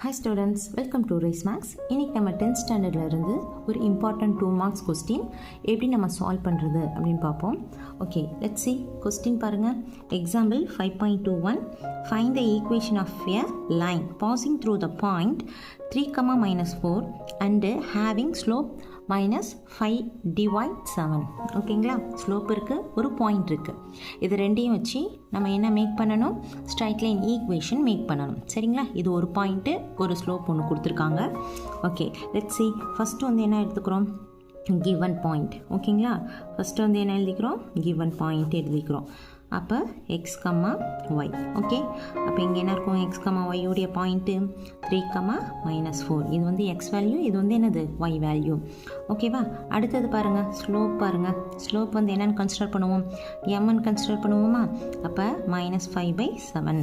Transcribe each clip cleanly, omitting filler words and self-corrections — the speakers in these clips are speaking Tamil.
Hi students, welcome to Race Max. இன்னைக்கு நம்ம 10th ஸ்டாண்டர்ட்ல இருந்து ஒரு இம்பார்ட்டன்ட் 2 மார்க்ஸ் கொஸ்டின் எப்படி நம்ம சால்வ் பண்ணுறது அப்படின்னு பார்ப்போம். ஓகே, லெட்ஸ் see கொஸ்டின் பாருங்கள். Example 5.21 find the equation of a line passing through the point 3, -4 and having slope -5 divide 7. ஓகேங்களா, ஸ்லோப் இருக்குது, ஒரு பாயிண்ட் இருக்குது. இது ரெண்டையும் வச்சு நம்ம என்ன மேக் பண்ணணும்? ஸ்ட்ரைட் லைன் ஈக்குவேஷன் மேக் பண்ணணும். சரிங்களா, இது ஒரு பாயிண்ட்டு, ஒரு ஸ்லோப் ஒன்று கொடுத்துருக்காங்க. ஓகே, லெட்ஸ் see ஃபஸ்ட்டு வந்து என்ன எடுத்துக்கிறோம்? given point. ஓகேங்களா, ஃபஸ்ட்டு வந்து என்ன எழுதிக்கிறோம்? given பாயிண்ட் எழுதிக்கிறோம். அப்போ x, y. ஓகே, அப்போ இங்கே என்ன இருக்கும்? x, y உடைய பாயிண்ட்டு 3, -4. இது வந்து x வேல்யூ, இது வந்து என்னது? y value. ஓகேவா, அடுத்தது பாருங்கள், ஸ்லோப் பாருங்கள். ஸ்லோப் வந்து என்னென்னு கன்சிடர் பண்ணுவோம்? mன்னு கன்சிடர் பண்ணுவோமா? அப்போ -5/7.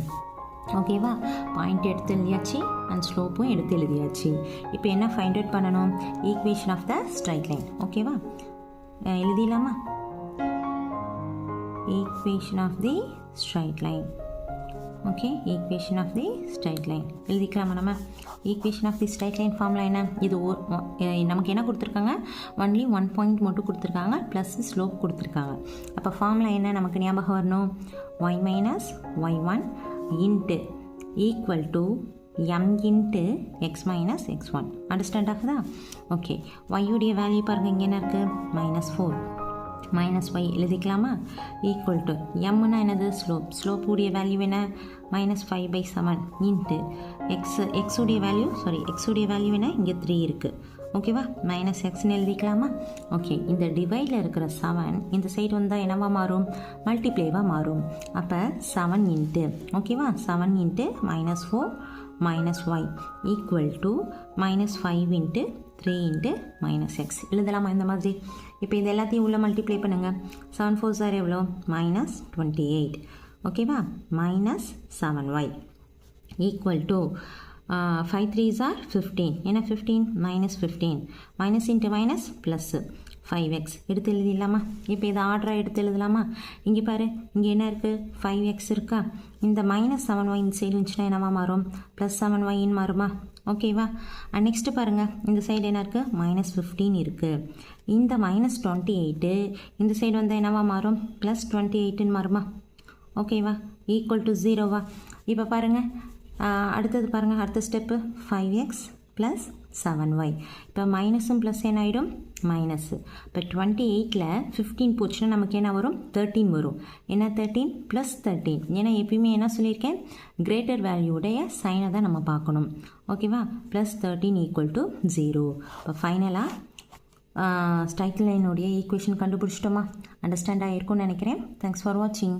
ஓகேவா, பாயிண்ட் எடுத்து எழுதியாச்சு அண்ட் ஸ்லோப்பும் எடுத்து எழுதியாச்சு. இப்போ என்ன ஃபைண்ட் அவுட் பண்ணணும்? Equation of the straight line. ஓகேவா, எழுதிடலாமா? equation of the straight line. Okay, equation of the straight line எழுதிக்கலாமா நம்ம? equation of the straight line formula என்ன? இது நமக்கு என்ன கொடுத்துருக்காங்க? ஒன்லி 1 பாயிண்ட் மட்டும் கொடுத்துருக்காங்க, ப்ளஸ் ஸ்லோப் கொடுத்துருக்காங்க. அப்போ ஃபார்முலா என்ன நமக்கு ஞாபகம் வரணும்? y - y1 into equal to m into x - x1. Understand ஆகுதா? ஓகே, y உடைய வேல்யூ பாருங்கள், இங்கே என்ன இருக்குது? -4 -y எழுதிக்கலாமா? ஈக்குவல் டு எம்னா என்னது? ஸ்லோப். ஸ்லோப் உடைய வேல்யூ என்ன? -5/7 இன்ட்டு எக்ஸ் உடைய வேல்யூ என்ன? இங்கே 3 இருக்குது. ஓகேவா, -xன்னு எழுதிக்கலாமா? ஓகே, இந்த டிவைடில் இருக்கிற 7 இந்த சைடு வந்தால் என்னவா மாறும்? மல்டிப்ளேவாக மாறும். அப்போ 7 இன்ட்டு, ஓகேவா, 7 into -4 -y equal to -5 into 3 into -x எழுதலாமா இந்த மாதிரி? இப்போ இது எல்லாத்தையும் உள்ள மல்டிப்ளை பண்ணுங்கள். 7 4 சார் எவ்வளோ? -28. ஓகேவா, -7y equal to 5 3s are 15. என்ன 15? -15. Minus into minus plus 5x எடுத்து எழுதிடலாமா? இப்போ இதை ஆர்டராக எடுத்து எழுதலாமா? இங்கே பாரு, இங்கே என்ன இருக்குது? 5x இருக்கா? இந்த -7y இந்த சைடு இருந்துச்சுன்னா என்னவா மாறும்? +7yன்னு மாறுமா? ஓகேவா, நெக்ஸ்ட்டு பாருங்கள், இந்த சைடு என்ன இருக்குது? -15 இருக்குது. இந்த -28 இந்த சைடு வந்தால் என்னவா மாறும்? +28ன்னு மாறுமா? ஓகேவா, ஈக்குவல் டு 0வா? இப்போ பாருங்கள், அடுத்தது பாருங்கள், அடுத்த ஸ்டெப்பு 5x + 7y. இப்போ மைனஸும் ப்ளஸ் என்ன ஆகிடும்? மைனஸு. இப்போ 28ல் 15 போச்சுன்னா நமக்கு என்ன வரும்? 13 வரும். என்ன 13 + 13? ஏன்னா எப்பயுமே என்ன சொல்லியிருக்கேன்? கிரேட்டர் வேல்யூடைய சைனை தான் நம்ம பார்க்கணும். ஓகேவா, +13 = 0. இப்போ ஃபைனலாக ஸ்ட்ரைட் லைனுடைய ஈக்குவேஷன் கண்டுபிடிச்சிட்டோமா? அண்டர்ஸ்டாண்ட் ஆகிருக்கும்னு நினைக்கிறேன். தேங்க்ஸ் ஃபார் வாட்சிங்.